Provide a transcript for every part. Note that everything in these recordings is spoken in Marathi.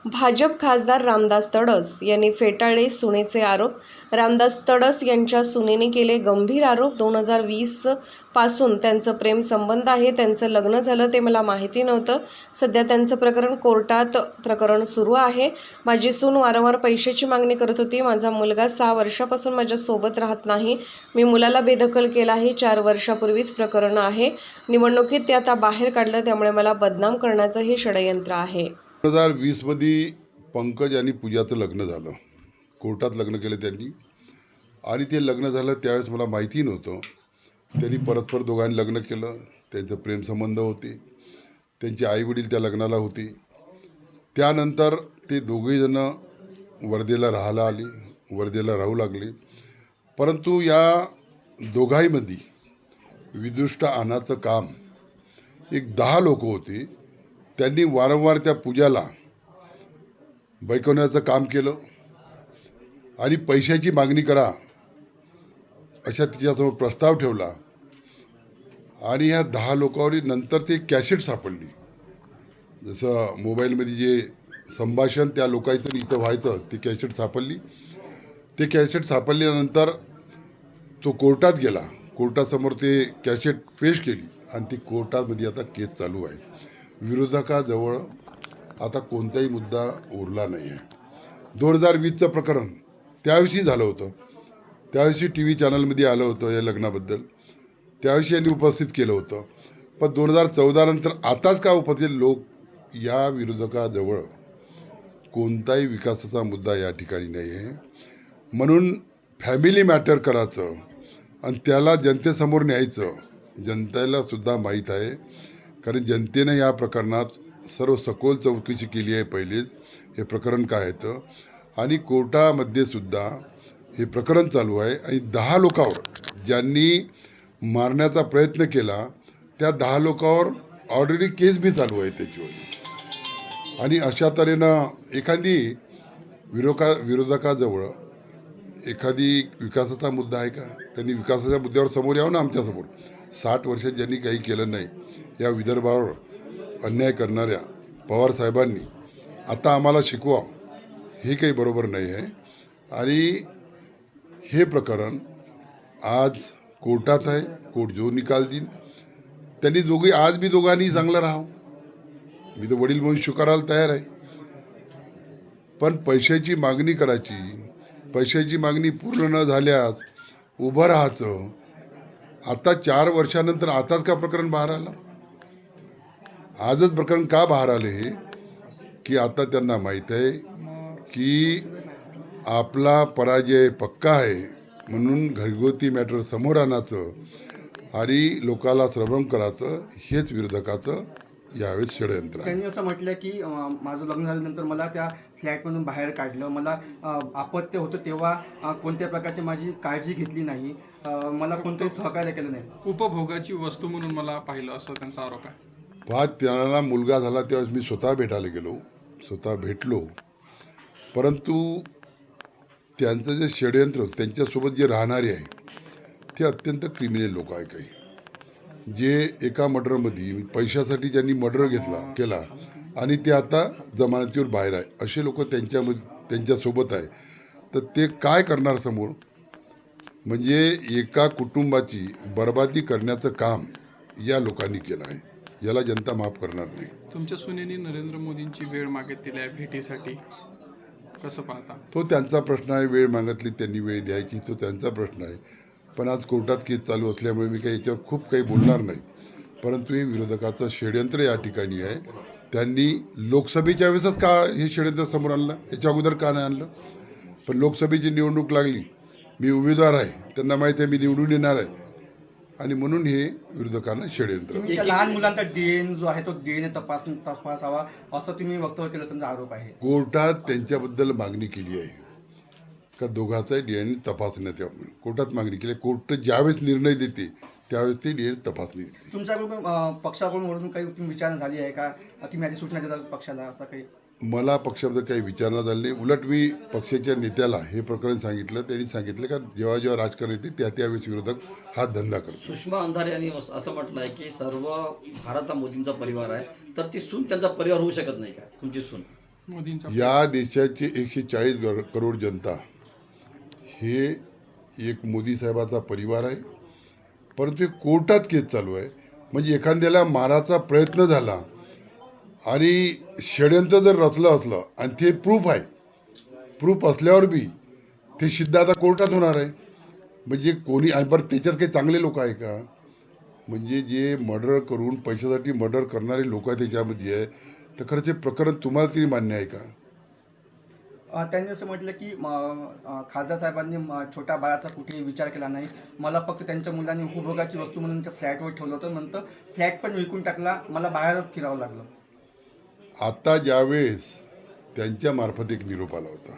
भाजप खासदार रामदास तडस यांनी फेटाळले सुनेचे आरोप। रामदास तडस यांच्या सुनेने केले गंभीर आरोप। 2020 पासून त्यांचं प्रेम संबंध आहे, त्यांचं लग्न झालं ते मला माहिती नव्हतं। सध्या त्यांचं प्रकरण कोर्टात सुरू आहे। माझी सून वारंवार पैशाची मागणी करत होती। माझा मुलगा 6 वर्षापासून माझ्या सोबत राहत नाही। मी मुलाला बेदखल केला आहे। 4 वर्षापूर्वीच प्रकरण आहे। निवडणुकीत ते आता बाहेर काढलं, त्यामुळे मला बदनाम करण्याचं हे षडयंत्र आहे। 2020 मध्ये पंकज आणि पूजाचं लग्न झालं। कोर्टात लग्न केलं त्यांनी, आणि ते लग्न झालं त्यावेळेस मला माहिती नव्हतं। त्यांनी परस्पर दोघांनी लग्न केलं, त्यांचं प्रेमसंबंध होते, त्यांचे आईवडील त्या लग्नाला होते। त्यानंतर ते दोघेजण वर्धेला राहायला आले, वर्धेला राहू लागले। परंतु या दोघांमध्ये विदृष्ट आणायचं काम एक 10 लोक होते। त्यांनी वारंवार त्या पूजाला बैकवण्याचं काम केलं आणि पैशाची मागणी करा अशा तिच्यासमोर प्रस्ताव ठेवला। आणि ह्या 10 लोकांवर नंतर ते कॅसेट सापडली। जसं मोबाईलमध्ये जे संभाषण त्या लोकांचं इथं व्हायचं ते कॅसेट सापडली। ते कॅसेट सापडल्यानंतर तो कोर्टात गेला, कोर्टासमोर ते कॅसेट पेश केली आणि ती कोर्टामध्ये आता केस चालू आहे। विरोधकाजवळ आता कोणताही मुद्दा उरला नाही आहे। 2020चं प्रकरण त्याविषयी झालं होतं, त्याविषयी TV चॅनलमध्ये आलं होतं या लग्नाबद्दल, त्याविषयी यांनी उपस्थित केलं होतं। पण 2014 नंतर आताच का उपस्थित लोक या विरोधकाजवळ कोणताही विकासाचा मुद्दा या ठिकाणी नाही आहे। म्हणून फॅमिली मॅटर करायचं आणि त्याला जनतेसमोर न्यायचं जनतेलासुद्धा माहीत आहे, कारण जनतेनं या प्रकरणात सर्व सखोल चौकशी केली आहे। पहिलेच हे प्रकरण काय आहे आणि कोर्टामध्ये सुद्धा हे प्रकरण चालू आहे। आणि 10 लोकांवर ज्यांनी मारण्याचा प्रयत्न केला त्या 10 लोकांवर ऑलरेडी केस बी चालू आहे त्याच्यावर। आणि अशा तऱ्हेनं एखादी विरोधकाजवळ एखादी विकासाचा मुद्दा आहे का? त्यांनी विकासाच्या मुद्द्यावर समोर यावं ना आमच्यासमोर। 60 वर्षात ज्यांनी काही केलं नाही या विदर्भावर अन्याय करणाऱ्या पवारसाहेबांनी आता आम्हाला शिकवा, हे काही बरोबर नाही आहे। आणि हे प्रकरण आज कोर्टात आहे, कोर्ट जो निकाल देईल त्यांनी आज बी दोघांनी चांगलं राहावं, मी तर वडील म्हणून स्वीकारायला तयार आहे। पण पैशाची मागणी करायची, पैशाची मागणी पूर्ण न झाल्यास उभं राहायचं। आता 4 वर्षानंतर आताच का प्रकरण बाहेर आलं? आजच प्रकरण का बाहेर आले हे की आता त्यांना माहीत आहे की आपला पराजय पक्का आहे, म्हणून घरगुती मॅटर समोर आणायचं आणि लोकाला श्रवण करायचं हेच विरोधकाचं यावेळेस षडयंत्र आहे। त्यांनी असं म्हटलं की माझं लग्न झाल्यानंतर मला त्या फ्लॅटमधून बाहेर काढलं, मला अपत्य होतं तेव्हा कोणत्या प्रकारची माझी काळजी घेतली नाही, मला कोणतंही सहकार्य केलं नाही, उपभोगाची वस्तू म्हणून मला पाहिलं असं त्यांचा आरोप आहे। त्यांना मुलगा झाला तेव्हा मी स्वतः भेटायला गेलो, स्वतः भेटलो। परंतु त्यांचं जे षडयंत्र त्यांच्यासोबत जे राहणारे आहे ते अत्यंत क्रिमिनल लोक आहे। काही जे एका मर्डरमध्ये पैशासाठी ज्यांनी मर्डर केला आणि ते आता जमानतीवर बाहेर आहे, असे लोक त्यांच्यासोबत आहे। तर ते काय करणार समोर? म्हणजे एका कुटुंबाची बर्बादी करण्याचं काम या लोकांनी केलं आहे, याला जनता माफ करणार नाही। तुमच्या सुनेनी नरेंद्र मोदींची वेळ मागितली आहे भेटीसाठी, कसं पाहता? तो त्यांचा प्रश्न आहे, वेळ मागितली त्यांनी वेळ द्यायची, तो त्यांचा प्रश्न आहे। पण आज कोर्टात केस चालू असल्यामुळे मी काही याच्यावर खूप काही बोलणार नाही। परंतु हे विरोधकाचं षडयंत्र या ठिकाणी आहे। त्यांनी लोकसभेच्या वेळेसच का हे षडयंत्र समोर आणलं, याच्या अगोदर का नाही आणलं? पण लोकसभेची निवडणूक लागली, मी उमेदवार आहे, त्यांना माहीत आहे मी निवडून येणार आहे, आणि म्हणून हे विरोधकांना षडयंत्र। लहान मुलांचा DNA जो आहे तो DNA तपासावा असं तुम्ही वक्तव्य केलं, समजा आरोप आहे। कोर्टात त्यांच्याबद्दल मागणी केली आहे का दोघांचाही DNA तपासण्यात यावं, कोर्टात मागणी केली। कोर्ट ज्यावेळेस निर्णय देते त्यावेळेस ते DNA तपासणी देते। तुमच्याकडून पक्षाकडून वरून काही तुम्ही विचारणा झाली आहे का? तुम्ही आधी सूचना देता पक्षाला असं काही? मला पक्षाबद्दल काही विचारणा झाली नाही। उलट मी पक्षाच्या नेत्याला हे प्रकरण सांगितलं, त्यांनी सांगितलं का जेव्हा राजकारण येते त्यावेळेस विरोधक हा धंदा करतो। सुषमा अंधारे यांनी असं म्हटलं आहे की सर्व भारत हा मोदींचा परिवार आहे, तर ती सून त्यांचा परिवार होऊ शकत नाही का तुमची सून? मोदींचा या देशाचे 140 करोड जनता हे एक मोदी साहेबाचा परिवार आहे. परंतु एक कोर्टात केस चालू आहे. म्हणजे एखाद्याला मारायचा प्रयत्न झाला आणि षडयंत्र जर रचलं असलं आणि ते प्रूफ आहे, प्रूफ असल्यावर बी ते सिद्ध आता कोर्टात होणार आहे. म्हणजे कोणी आणि बरं त्याच्यात काही चांगले लोक आहे का? म्हणजे जे मर्डर करून पैशासाठी मर्डर करणारे लोक आहेत त्याच्यामध्ये आहे, तर खरं ते प्रकरण तुम्हाला तरी मान्य आहे का? त्यांनी असं म्हटलं की खासदार साहेबांनी छोट्या बाळाचा कुठेही विचार केला नाही. मला फक्त त्यांच्या मुलांनी उपभोगाची वस्तू म्हणून त्या फ्लॅटवर ठेवलं होतं. नंतर फ्लॅट पण विकून टाकला. मला बाहेर फिरावं लागलं. आता ज्यावेळेस त्यांच्यामार्फत एक निरोप आला होता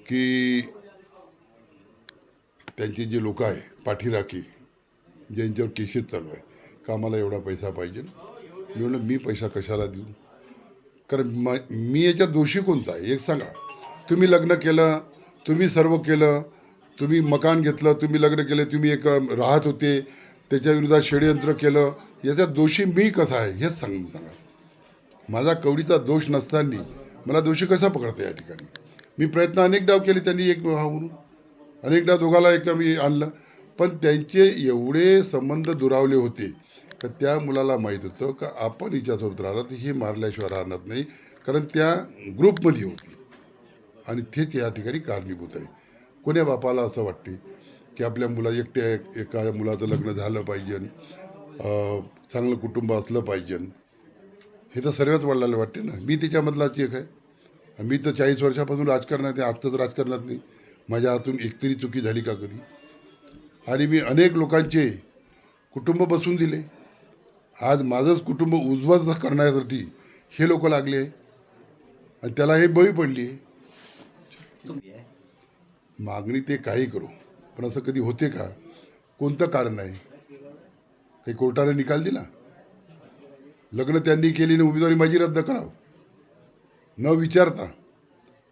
की त्यांचे जे लोक आहे पाठीराखी ज्यांच्यावर केसेस चालू आहे का आम्हाला एवढा पैसा पाहिजे. मी म्हणलं मी पैसा कशाला देऊ, कारण मी याच्यात दोषी कोणता आहे एक सांगा. तुम्ही लग्न केलं, तुम्ही सर्व केलं, तुम्ही मकान घेतलं, तुम्ही लग्न केले, तुम्ही एक राहत होते, त्याच्या विरोधात षडयंत्र केलं, याच्यात दोषी मी कसा आहे हेच सांगा. माझा कवडीचा दोष नसताना मला दोषी कसा पकडता या ठिकाणी. मी प्रयत्न अनेक डाव केले, त्यांनी एक म्हणून अनेक डाव दोघाला एक मी आणलं, पण त्यांचे एवढे संबंध दुरावले होते तर त्या मुलाला माहीत होतं का आपण हिच्यासोबत राहिलं तर हे मारल्याशिवाय राहणार नाही, कारण त्या ग्रुपमध्ये होती आणि तेच या ठिकाणी कारणीभूत आहे. कोण्या बापाला असं वाटते की आपल्या एका मुलाचं लग्न झालं पाहिजे, चांगलं कुटुंब असलं पाहिजे, हे तर सर्वच वडिलांना वाटते ना. मी त्याच्यामधलाच एक आहे. मी तर 40 वर्षापासून राजकारणात आहे, आजचंच राजकारणात नाही. माझ्या हातून एकतरी चुकी झाली का कधी? आणि मी अनेक लोकांचे कुटुंब बसवून दिले. आज माझंच कुटुंब उज्ज्वल करण्यासाठी हे लोक लागले आणि त्याला हे बळी पडली. मागणी ते काही करू, पण असं कधी होते का? कोणतं कारण आहे? काही कोर्टाने निकाल दिला? लग्न त्यांनी केली आणि उमेदवारी माझी रद्द करावं न विचारता?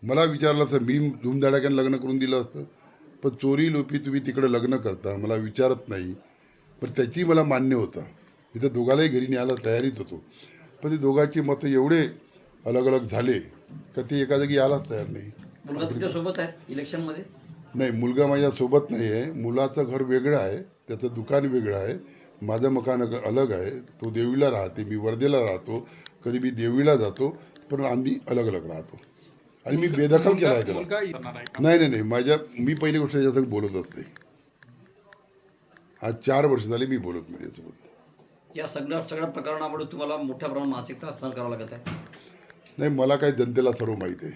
मला विचारलं असतं मी धूमधडाक्यानं लग्न करून दिलं असतं. पण चोरी लोपी तुम्ही तिकडं लग्न करता, मला विचारत नाही. पण त्याची मला मान्य होतं. मी तर दोघालाही घरी न्यायला तयारीत होतो, पण ते दोघांची मतं एवढे अलग अलग झाले का ते एका जागी यायलाच तयार नाही. मुलगा तुमच्यासोबत आहे इलेक्शनमध्ये? नाही, मुलगा माझ्यासोबत नाही आहे. मुलाचं घर वेगळं आहे, त्याचं दुकान वेगळं आहे, माझं मकान अलग आहे. तो देवीला राहते, मी वर्धेला राहतो, कधी मी देवीला जातो, पण आम्ही अलग अलग राहतो. आणि मी बेदखल केला आहे त्याला. मुलगा येणार आहे का? नाही, मी पहिली गोष्ट त्याच्यासोबत बोलत असते. आज 4 वर्ष झाले मी बोलत नाही त्याच्यासोबत. या सगळ्या प्रकरणामुळे तुम्हाला मोठ्या प्रमाणात मानसिक त्रास सहन करावा लागत आहे? नाही, मला काय जनतेला सर्व माहीत आहे.